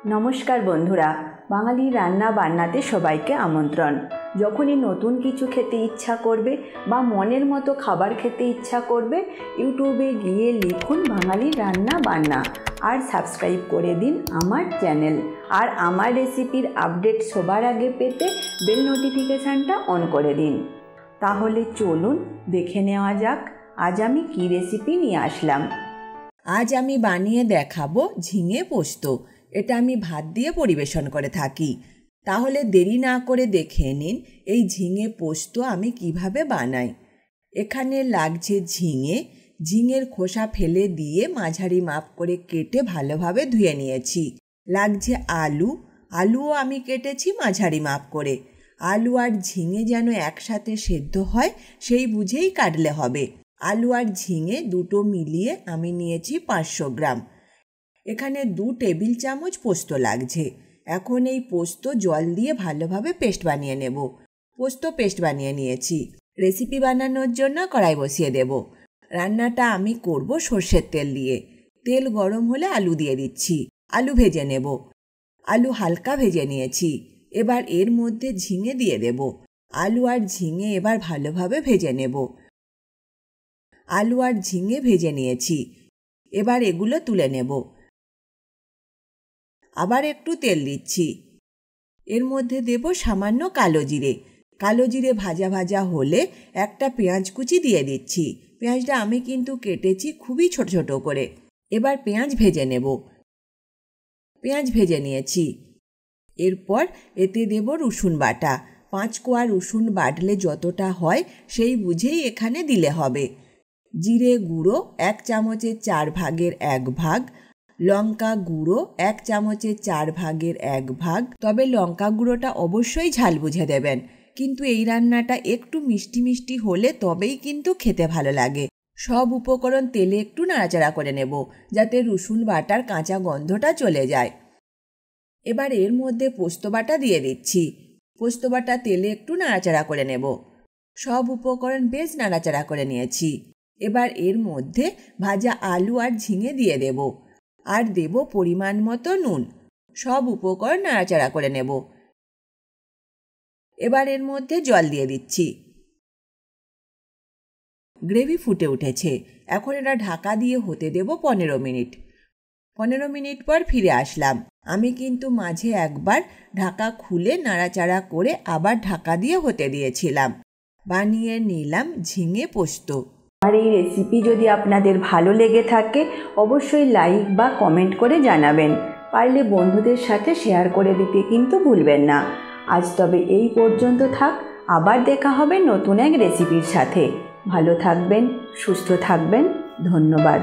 नमस्कार बंधुरा बांगाली रान्ना बान्नाते सबाइके आमंत्रण। যখনই নতুন কিছু খেতে ইচ্ছা করবে বা মনের মতো খাবার খেতে ইচ্ছা করবে, ইউটিউবে গিয়ে লিখুন বাঙালি রান্না বান্না আর সাবস্ক্রাইব করে দিন আমার চ্যানেল। আর আমার রেসিপির আপডেট সবার আগে পেতে বেল নোটিফিকেশানটা অন করে দিন। তাহলে চলুন দেখে নেওয়া যাক আজ আমি কী রেসিপি নিয়ে আসলাম। আজ আমি বানিয়ে দেখাবো ঝিঙে পোস্ত। এটা আমি ভাত দিয়ে পরিবেশন করে থাকি। তাহলে দেরি না করে দেখে নিন এই ঝিঙে পোস্ত আমি কিভাবে বানাই। এখানে লাগছে ঝিঙের খোসা ফেলে দিয়ে মাঝারি মাপ করে কেটে ভালোভাবে ধুয়ে নিয়েছি। লাগছে আলুও আমি কেটেছি মাঝারি মাপ করে। আলু আর ঝিঙে যেন একসাথে সেদ্ধ হয় সেই বুঝেই কাটলে হবে। আলু আর ঝিঙে দুটো মিলিয়ে আমি নিয়েছি 500 গ্রাম। এখানে 2 টেবিল চামচ পোস্ত লাগছে। এখন এই পোস্ত জল দিয়ে ভালোভাবে পেস্ট বানিয়ে নেব। পোস্ত পেস্ট বানিয়ে নিয়েছি। রেসিপি বানানোর জন্য কড়াই বসিয়ে দেব। রান্নাটা আমি করব সর্ষের তেল দিয়ে। তেল গরম হলে আলু দিয়ে দিচ্ছি। আলু ভেজে নেব। আলু হালকা ভেজে নিয়েছি। এবার এর মধ্যে ঝিঙে দিয়ে দেব। আলু আর ঝিঙে এবার ভালোভাবে ভেজে নেব। আলু আর ঝিঙে ভেজে নিয়েছি। এবার এগুলো তুলে নেব। আবার একটু তেল দিচ্ছি। এর মধ্যে দেব সামান্য কালো জিরে ভাজা ভাজা হলে একটা পেঁয়াজ কুচি দিয়ে দিচ্ছি। পেঁয়াজটা আমি কিন্তু কেটেছি খুবই ছোট ছোট করে। এবার পেঁয়াজ ভেজে নেব। পেঁয়াজ ভেজে নিয়েছি। এরপর এতে দেব রসুন বাটা। 5 কোয়া রসুন বাটলে যতটা হয় সেই বুঝেই এখানে দিলে হবে। জিরে গুঁড়ো 1 চামচের 4 ভাগের 1 ভাগ। লঙ্কা গুঁড়ো 1 চামচের 4 ভাগের 1 ভাগ। তবে লঙ্কা গুঁড়োটা অবশ্যই ঝাল বুঝে দেবেন, কিন্তু এই রান্নাটা একটু মিষ্টি মিষ্টি হলে তবেই কিন্তু খেতে ভালো লাগে। সব উপকরণ তেলে একটু নাড়াচাড়া করে নেব যাতে রসুন বাটার কাঁচা গন্ধটা চলে যায়। এবার এর মধ্যে পোস্ত বাটা দিয়ে দিচ্ছি। পোস্ত বাটা তেলে একটু নাড়াচাড়া করে নেব। সব উপকরণ বেশ নাড়াচাড়া করে নিয়েছি। এবার এর মধ্যে ভাজা আলু আর ঝিঙে দিয়ে দেব। আর দেব পরিমাণ মতো নুন। সব উপকরণ নাড়াচাড়া করে নেব। এবার এর মধ্যে জল দিয়ে দিচ্ছি। গ্রেভি ফুটে উঠেছে। এখন এটা ঢাকা দিয়ে হতে দেব 15 মিনিট। 15 মিনিট পর ফিরে আসলাম। আমি কিন্তু মাঝে একবার ঢাকা খুলে নাড়াচাড়া করে আবার ঢাকা দিয়ে হতে দিয়েছিলাম। বানিয়ে নিলাম ঝিঙে পোস্ত। আর এই রেসিপি যদি আপনাদের ভালো লেগে থাকে অবশ্যই লাইক বা কমেন্ট করে জানাবেন। পারলে বন্ধুদের সাথে শেয়ার করে দিতে কিন্তু ভুলবেন না। আজ তবে এই পর্যন্ত থাক। আবার দেখা হবে নতুন এক রেসিপির সাথে। ভালো থাকবেন, সুস্থ থাকবেন। ধন্যবাদ।